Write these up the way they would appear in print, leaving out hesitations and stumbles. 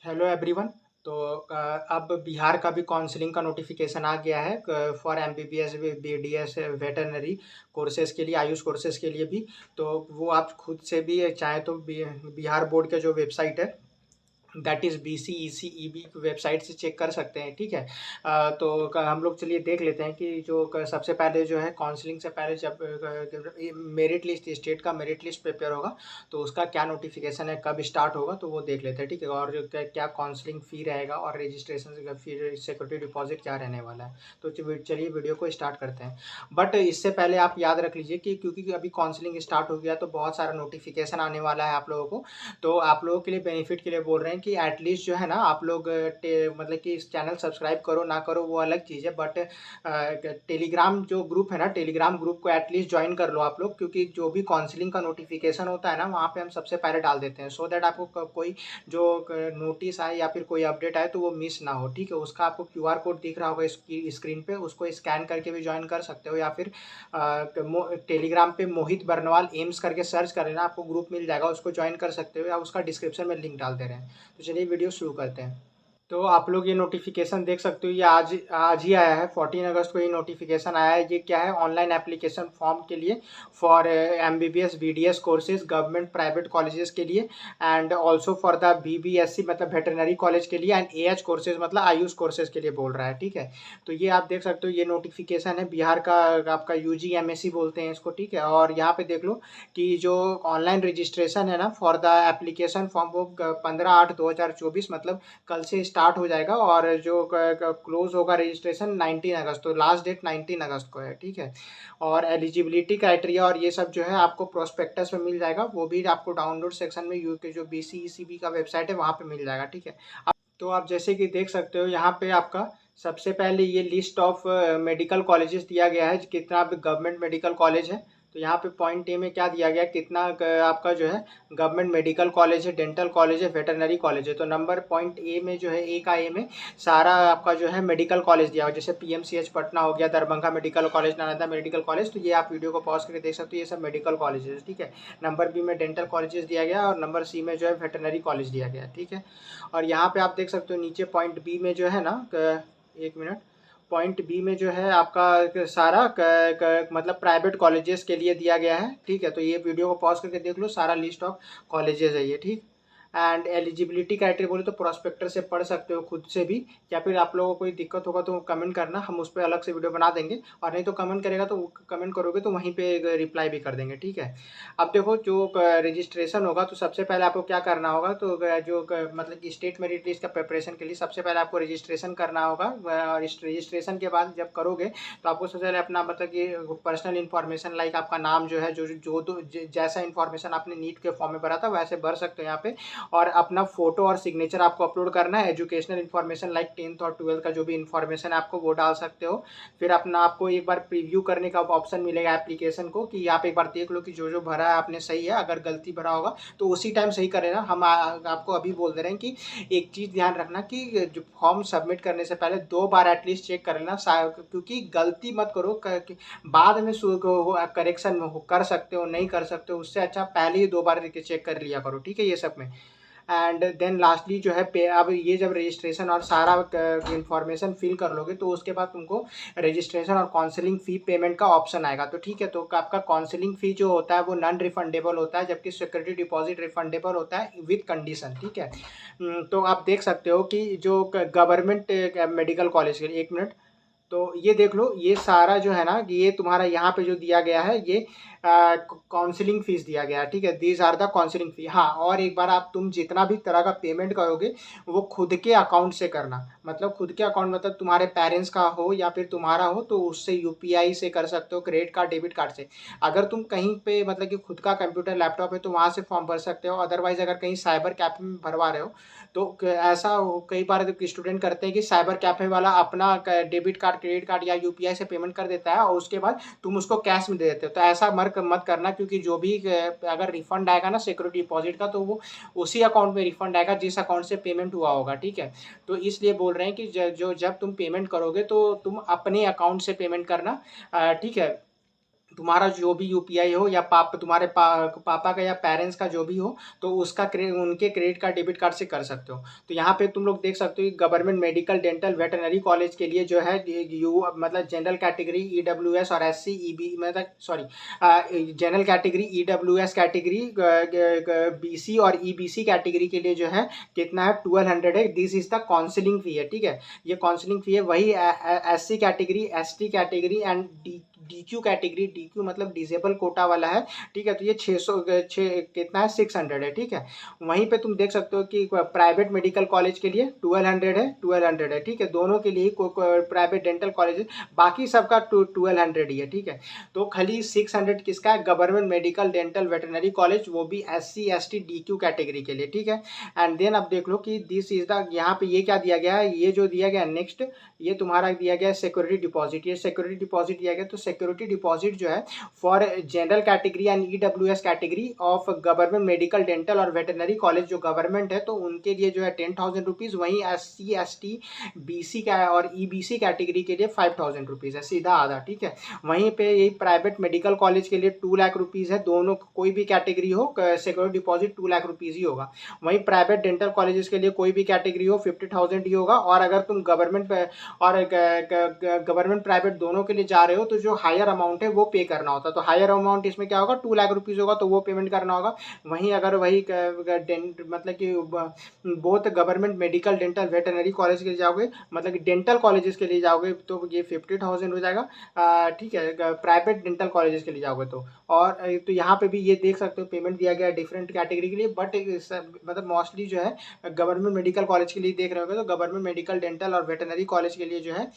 Hello everyone. तो अब बिहार का भी काउंसलिंग का नोटिफिकेशन आ गया है for MBBS BDS veterinary courses के लिए, आयुष कोर्सेज के लिए भी। तो वो आप खुद से भी चाहे तो बिहार बोर्ड का जो वेबसाइट है, दैट इज़ BCECEB वेबसाइट से चेक कर सकते हैं। ठीक है। तो हम लोग चलिए देख लेते हैं कि जो सबसे पहले जो है काउंसलिंग से पहले जब मेरिट लिस्ट, स्टेट का मेरिट लिस्ट प्रिपेयर होगा तो उसका क्या नोटिफिकेशन है, कब स्टार्ट होगा, तो वो देख लेते हैं। ठीक है। और जो क्या काउंसलिंग फ़ी रहेगा और रजिस्ट्रेशन फिर सिक्योरिटी डिपॉजिट क्या रहने वाला है। तो चलिए वीडियो को स्टार्ट करते हैं। बट इससे पहले आप याद रख लीजिए कि क्योंकि अभी काउंसलिंग स्टार्ट हो गया तो बहुत सारा नोटिफिकेशन आने वाला है आप लोगों को। तो आप लोगों के लिए बेनिफिट के लिए बोल रहे हैं कि एटलीस्ट जो है ना आप लोग मतलब कि इस चैनल सब्सक्राइब करो ना करो वो अलग चीज़ है, बट टेलीग्राम जो ग्रुप है ना, टेलीग्राम ग्रुप को एटलीस्ट ज्वाइन कर लो आप लोग, क्योंकि जो भी काउंसलिंग का नोटिफिकेशन होता है ना वहाँ पे हम सबसे पहले डाल देते हैं, सो दैट आपको कोई जो नोटिस आए या फिर कोई अपडेट आए तो वो मिस ना हो। ठीक है। उसका आपको QR कोड दिख रहा होगा इसकी स्क्रीन पे, उसको स्कैन करके भी ज्वाइन कर सकते हो, या फिर टेलीग्राम पे मोहित बर्नवाल एम्स करके सर्च कर लेना, आपको ग्रुप मिल जाएगा, उसको ज्वाइन कर सकते हो, या उसका डिस्क्रिप्शन में लिंक डाल दे रहे हैं। तो चलिए वीडियो शुरू करते हैं। तो आप लोग ये नोटिफिकेशन देख सकते हो, ये आज आज ही आया है, 14 अगस्त को ये नोटिफिकेशन आया है। ये क्या है, ऑनलाइन एप्लीकेशन फॉर्म के लिए for MBBS BDS courses government private colleges के लिए, and also for the BBSC मतलब वेटरनरी कॉलेज के लिए, एंड AH कोर्सेज मतलब आयुष कोर्सेज के लिए बोल रहा है। ठीक है। तो ये आप देख सकते हो, ये नोटिफिकेशन है बिहार का, आपका UG MSc बोलते हैं इसको। ठीक है। और यहाँ पे देख लो कि जो ऑनलाइन रजिस्ट्रेशन है ना फॉर द एप्लीकेशन फॉर्म, वो 15/8/2024 मतलब कल से स्टार्ट हो जाएगा, और जो क्लोज होगा रजिस्ट्रेशन 19 अगस्त, तो लास्ट डेट 19 अगस्त को है। ठीक है। और एलिजिबिलिटी क्राइटेरिया और ये सब जो है आपको प्रोस्पेक्टस में मिल जाएगा, वो भी आपको डाउनलोड सेक्शन में यू के जो BCECB का वेबसाइट है वहाँ पे मिल जाएगा। ठीक है। तो आप जैसे कि देख सकते हो यहाँ पे आपका सबसे पहले ये लिस्ट ऑफ मेडिकल कॉलेजेस दिया गया है, कितना गवर्नमेंट मेडिकल कॉलेज है। तो यहाँ पे पॉइंट ए में क्या दिया गया है, कितना आपका जो है गवर्नमेंट मेडिकल कॉलेज है, डेंटल कॉलेज है, वेटरनरी कॉलेज है। तो नंबर पॉइंट ए में जो है, ए का ए में सारा आपका जो है मेडिकल कॉलेज दिया हुआ है, जैसे PMCH पटना हो गया, Darbhanga medical college, Nalanda medical college. तो ये आप वीडियो को पॉज करके देख सकते हो, ये सब मेडिकल कॉलेज है। ठीक है। नंबर बी में डेंटल कॉलेजेस दिया गया, और नंबर सी में जो है वेटरनरी कॉलेज दिया गया। ठीक है। और यहाँ पे आप देख सकते हो नीचे पॉइंट बी में जो है ना, एक मिनट, पॉइंट बी में जो है आपका सारा मतलब प्राइवेट कॉलेजेस के लिए दिया गया है। ठीक है। तो ये वीडियो को पॉज करके देख लो, सारा लिस्ट ऑफ कॉलेजेस है ये। ठीक। एंड एलिजिबिलिटी क्राइटेरिया बोले तो प्रोस्पेक्टर से पढ़ सकते हो खुद से भी, या फिर आप लोगों को कोई दिक्कत होगा तो कमेंट करना, हम उस पर अलग से वीडियो बना देंगे, और नहीं तो कमेंट करेगा तो कमेंट करोगे तो वहीं पे रिप्लाई भी कर देंगे। ठीक है। अब देखो जो रजिस्ट्रेशन होगा तो सबसे पहले आपको क्या करना होगा, तो जो मतलब कि स्टेट मेरिट लिस्ट का प्रिपरेशन के लिए सबसे पहले आपको रजिस्ट्रेशन करना होगा, और इस रजिस्ट्रेशन के बाद जब करोगे तो आपको सबसे पहले अपना मतलब कि पर्सनल इन्फॉर्मेशन, लाइक आपका नाम जो है, जैसा इन्फॉर्मेशन आपने नीट के फॉर्म में भरा था वैसे भर सकते हो यहाँ पे, और अपना फोटो और सिग्नेचर आपको अपलोड करना है। एजुकेशनल इन्फॉर्मेशन लाइक 10th और 12th का जो भी इन्फॉर्मेशन है आपको वो डाल सकते हो। फिर अपना आपको एक बार प्रीव्यू करने का ऑप्शन मिलेगा एप्लीकेशन को, कि आप एक बार देख लो कि जो जो भरा है आपने सही है, अगर गलती भरा होगा तो उसी टाइम सही करे ना। हम आपको अभी बोल दे रहे हैं कि एक चीज़ ध्यान रखना कि जो फॉर्म सबमिट करने से पहले 2 बार एटलीस्ट चेक कर लेना, क्योंकि गलती मत करो बाद में करेक्शन कर सकते हो, नहीं कर सकते हो, उससे अच्छा पहले ही 2 बार चेक कर लिया करो। ठीक है। ये सब में एंड देन लास्टली जो है पे, अब ये जब रजिस्ट्रेशन और सारा इंफॉर्मेशन फिल कर लोगे तो उसके बाद तुमको रजिस्ट्रेशन और काउंसलिंग फ़ी पेमेंट का ऑप्शन आएगा। तो ठीक है। तो आपका काउंसलिंग फ़ी जो होता है वो नॉन रिफंडेबल होता है, जबकि सिक्योरिटी डिपॉजिट रिफंडेबल होता है विद कंडीशन। ठीक है। तो आप देख सकते हो कि जो गवर्नमेंट मेडिकल कॉलेज के लिए, एक मिनट, तो ये देख लो, ये सारा जो है ना, ये तुम्हारा यहाँ पे जो दिया गया है, ये काउंसलिंग फीस दिया गया है। ठीक है। दीज आर द काउंसलिंग फी। हाँ, और एक बार आप तुम जितना भी तरह का पेमेंट करोगे वो खुद के अकाउंट से करना, मतलब खुद के अकाउंट मतलब तुम्हारे पेरेंट्स का हो या फिर तुम्हारा हो, तो उससे UPI से कर सकते हो, क्रेडिट कार्ड डेबिट कार्ड से। अगर तुम कहीं पे मतलब कि खुद का कंप्यूटर लैपटॉप है तो वहाँ से फॉर्म भर सकते हो, अदरवाइज अगर कहीं साइबर कैफे में भरवा रहे हो तो ऐसा कई बार स्टूडेंट करते हैं कि साइबर कैफे वाला अपना डेबिट कार्ड, क्रेडिट कार्ड या UPI से पेमेंट कर देता है, और उसके बाद तुम उसको कैश में दे देते हो। तो ऐसा मत करना, क्योंकि जो भी अगर रिफंड आएगा ना सिक्योरिटी डिपॉजिट का, तो वो उसी अकाउंट में रिफंड आएगा जिस अकाउंट से पेमेंट हुआ होगा। ठीक है। तो इसलिए बोल रहे हैं कि जब तुम पेमेंट करोगे तो तुम अपने अकाउंट से पेमेंट करना। ठीक है। तुम्हारा जो भी यूपीआई हो या तुम्हारे पापा का या पेरेंट्स का जो भी हो, तो उसका उनके क्रेडिट कार्ड डेबिट कार्ड से कर सकते हो। तो यहाँ पे तुम लोग देख सकते हो कि government medical dental veterinary college के लिए जो है यू मतलब जनरल कैटेगरी ईडब्ल्यूएस और एससी ईबी मतलब sorry general category EWS category BC और ईबीसी कैटेगरी के लिए जो है कितना है 1200 है। This is the counselling fee है, ठीक है, ये काउंसलिंग फी है। वही SC category ST category and DQ category, DQ मतलब डिसेबल कोटा वाला है, ठीक है, तो ये 600 कितना है 600 है, ठीक है। वहीं पे तुम देख सकते हो कि प्राइवेट मेडिकल कॉलेज के लिए 1200 है, ठीक है, दोनों के लिए प्राइवेट डेंटल कॉलेज, बाकी सबका 1200 ही है, ठीक है। तो खाली 600 किसका है, government medical dental veterinary college, वो भी एससी एसटी डीक्यू कैटेगरी के लिए, ठीक है। एंड देन अब देख लो कि दिस इज द, यहाँ पे ये क्या दिया गया है, ये जो दिया गया नेक्स्ट, ये तुम्हारा दिया गया सिक्योरिटी डिपॉजिट, ये सिक्योरिटी डिपॉजिट दिया गया। तो सिक्योरिटी डिपॉजिट जो है for general category and EWS category of government medical dental और वेटरनरी कॉलेज जो गवर्नमेंट है, तो उनके लिए जो है 10,000 रुपीज़, वहीं एससी एसटी बीसी का और ईबीसी कैटेगरी के लिए 5,000 रुपीज़ है, सीधा आधा, ठीक है। वहीं पे ये प्राइवेट मेडिकल कॉलेज के लिए 2 लाख रुपीज़ है, दोनों कोई भी कैटेगरी हो सिक्योरिटी डिपॉजिट 2 लाख रुपीज़ ही होगा। वहीं प्राइवेट डेंटल कॉलेजेस के लिए कोई भी कैटेगरी हो 50,000 ही होगा। और अगर तुम गवर्नमेंट और गवर्नमेंट प्राइवेट दोनों के लिए जा रहे हो, तो जो हायर अमाउंट है वो पे करना होता है। तो हायर अमाउंट इसमें क्या होगा, 2 लाख रुपीज़ होगा, तो वो पेमेंट करना होगा। वहीं अगर वही मतलब कि both government medical dental veterinary college के लिए जाओगे, मतलब कि डेंटल कॉलेजेस के लिए जाओगे, तो ये 50,000 हो जाएगा, ठीक है, प्राइवेट डेंटल कॉलेजेस के लिए जाओगे तो। और तो यहाँ पे भी ये देख सकते हो पेमेंट दिया गया है डिफरेंट कैटेगरी के लिए, बट मतलब मोस्टली जो है गवर्नमेंट मेडिकल कॉलेज के लिए देख रहे होगे, तो गवर्नमेंट मेडिकल डेंटल और वेटरनरी कॉलेज के लिए जो है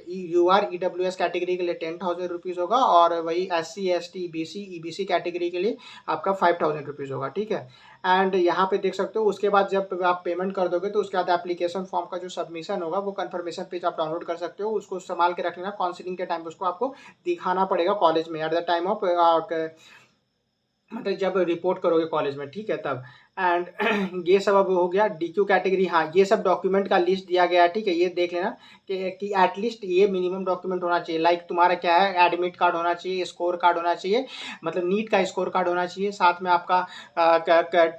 यूआर ईडब्ल्यूएस कैटेगरी के लिए 10,000 रुपीज़ होगा, और वही SC ST BC EBC category के लिए आपका 5,000 रुपीज़ होगा, ठीक है। एंड यहाँ पे देख सकते हो, उसके बाद जब आप पेमेंट कर दोगे, तो उसके बाद एप्लीकेशन फॉर्म का जो सबमिशन होगा, वो कंफर्मेशन पेज आप डाउनलोड कर सकते हो, उसको संभाल के रख लेना। काउंसलिंग के टाइम उसको आपको दिखाना पड़ेगा कॉलेज में एट द टाइम ऑफ मतलब जब रिपोर्ट करोगे कॉलेज में, ठीक है, तब। एंड ये सब अब हो गया डीक्यू कैटेगरी। हाँ, ये सब डॉक्यूमेंट का लिस्ट दिया गया है, ठीक है, ये देख लेना कि एटलीस्ट ये मिनिमम डॉक्यूमेंट होना चाहिए। लाइक तुम्हारा क्या है, एडमिट कार्ड होना चाहिए, स्कोर कार्ड होना चाहिए, मतलब नीट का स्कोर कार्ड होना चाहिए, साथ में आपका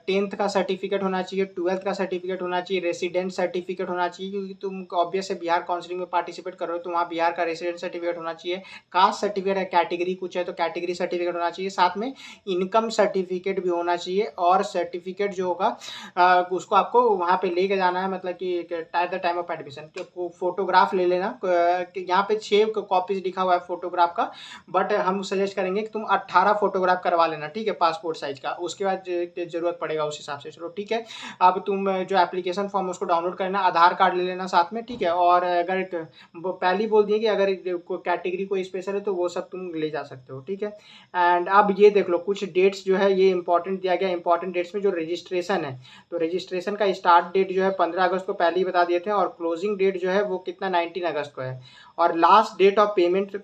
10th का सर्टिफिकेट होना चाहिए, 12th का सर्टिफिकेट होना चाहिए, रेसिडेंट सर्टिफिकेट होना चाहिए, क्योंकि तुम ऑब्वियस है बिहार काउंसिलिंग में पार्टिसिपेट कर रहे हो, तो वहाँ बिहार का रेसिडेंट सर्टिफिकेट होना चाहिए। कास्ट सर्टिफिकेट है, कैटेगरी कुछ है तो कैटेगरी सर्टिफिकेट होना चाहिए, साथ में इनकम सर्टिफिकेट भी होना चाहिए। और सर्टिफिकेट जो होगा उसको आपको वहाँ पे लेके जाना है, मतलब कि at the time of admission photograph ले लेना। यहाँ पे 6 कॉपीज लिखा हुआ है फोटोग्राफ का, बट हम सजेस्ट करेंगे कि तुम 18 फोटोग्राफ करवा लेना, ठीक है, पासपोर्ट साइज का। उसके बाद जरूरत पड़ेगा उस हिसाब से, चलो ठीक है। अब तुम जो एप्लीकेशन फॉर्म उसको डाउनलोड करना, आधार कार्ड ले लेना साथ में, ठीक है। और अगर पहले ही बोल दिए कि अगर कैटेगरी कोई स्पेशल है तो वो सब तुम ले जा सकते हो, ठीक है। एंड अब ये देख लो कुछ डेट्स जो है ये इंपॉर्टेंट दिया गया। इंपॉर्टेंट डेट्स में जो रजिस्ट्रेशन है, तो रजिस्ट्रेशन का स्टार्ट डेट जो है 15 अगस्त को पहले ही बता दिए थे, और क्लोजिंग डेट जो है वो कितना 19 अगस्त को है। और लास्ट डेट ऑफ पेमेंट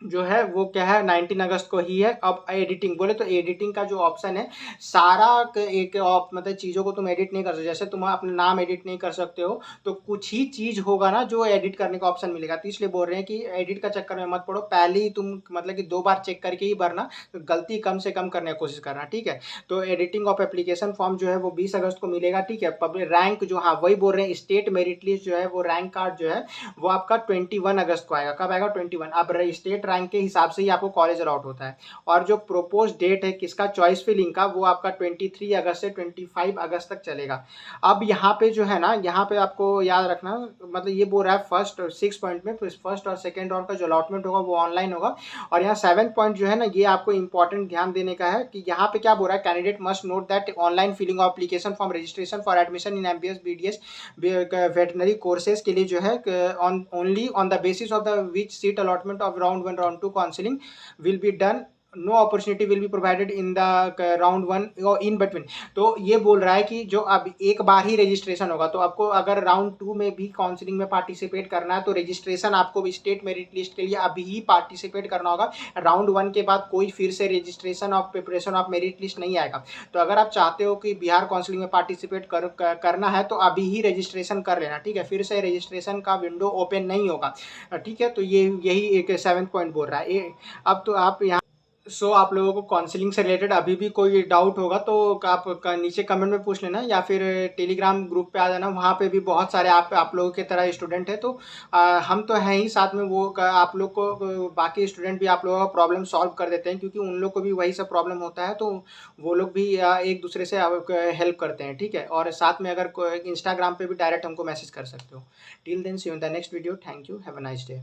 जो है वो क्या है 19 अगस्त को ही है। अब एडिटिंग बोले तो एडिटिंग का जो ऑप्शन है, सारा एक मतलब चीज़ों को तुम एडिट नहीं कर सकते। जैसे तुम अपना नाम एडिट नहीं कर सकते हो, तो कुछ ही चीज़ होगा ना जो एडिट करने का ऑप्शन मिलेगा। तो इसलिए बोल रहे हैं कि एडिट का चक्कर में मत पड़ो, पहले ही तुम मतलब कि 2 बार चेक करके ही भरना, तो गलती कम से कम करने की कोशिश करना, ठीक है। तो एडिटिंग ऑफ एप्लीकेशन फॉर्म जो है वो 20 अगस्त को मिलेगा, ठीक है। पब्लिक रैंक जो, हाँ वही बोल रहे हैं, स्टेट मेरिट लिस्ट जो है वो रैंक कार्ड जो है वो आपका 21 अगस्त को आएगा। कब आएगा 21। अब स्टेट रैंक के हिसाब से ही आपको कॉलेज अलॉट होता है। और जो प्रोपोज डेट है किसका, चॉइस फिलिंग का, वो आपका 23 अगस्त से 25 अगस्त तक चलेगा। अब यहाँ पे जो है ना, यहाँ पे आपको याद रखना, मतलब ये बोल रहा है फर्स्ट और 6 पॉइंट में, फर्स्ट और सेकेंड राउंड का जो अलॉटमेंट होगा वो ऑनलाइन होगा। और यहाँ 7 पॉइंट जो है ना, ये आपको इंपॉर्टेंट ध्यान देने का है कि यहाँ पे क्या बोल रहा है, candidate must note that online filling of application form registration for admission in MBS BDS veterinary courses के लिए जो है only on the basis of the which seat allotment of round 1 round 2 counselling will be done no opportunity will be provided in the round 1 और in between. तो ये बोल रहा है कि जो अब एक बार ही रजिस्ट्रेशन होगा, तो आपको अगर राउंड 2 में भी काउंसलिंग में पार्टिसिपेट करना है तो रजिस्ट्रेशन आपको स्टेट मेरिट लिस्ट के लिए अभी ही पार्टिसिपेट करना होगा। राउंड 1 के बाद कोई फिर से registration of preparation of merit list नहीं आएगा। तो अगर आप चाहते हो कि बिहार काउंसलिंग में पार्टिसिपेट करना है तो अभी ही रजिस्ट्रेशन कर लेना, ठीक है। फिर से रजिस्ट्रेशन का विंडो ओपन नहीं होगा, ठीक है। तो ये यही एक 7th पॉइंट बोल रहा है। अब तो आप यहाँ आप लोगों को काउंसलिंग से रिलेटेड अभी भी कोई डाउट होगा तो आप नीचे कमेंट में पूछ लेना, या फिर टेलीग्राम ग्रुप पे आ जाना। वहाँ पे भी बहुत सारे आप लोगों की तरह स्टूडेंट है, तो हम तो हैं ही साथ में। वो आप लोग को बाकी स्टूडेंट भी आप लोगों का प्रॉब्लम सॉल्व कर देते हैं, क्योंकि उन लोग को भी वही सब प्रॉब्लम होता है। तो वो लोग भी एक दूसरे से हेल्प करते हैं, ठीक है। और साथ में अगर इंस्टाग्राम पे भी डायरेक्ट हमको मैसेज कर सकते हो। Till then see you in the next video. Thank you, have a nice day.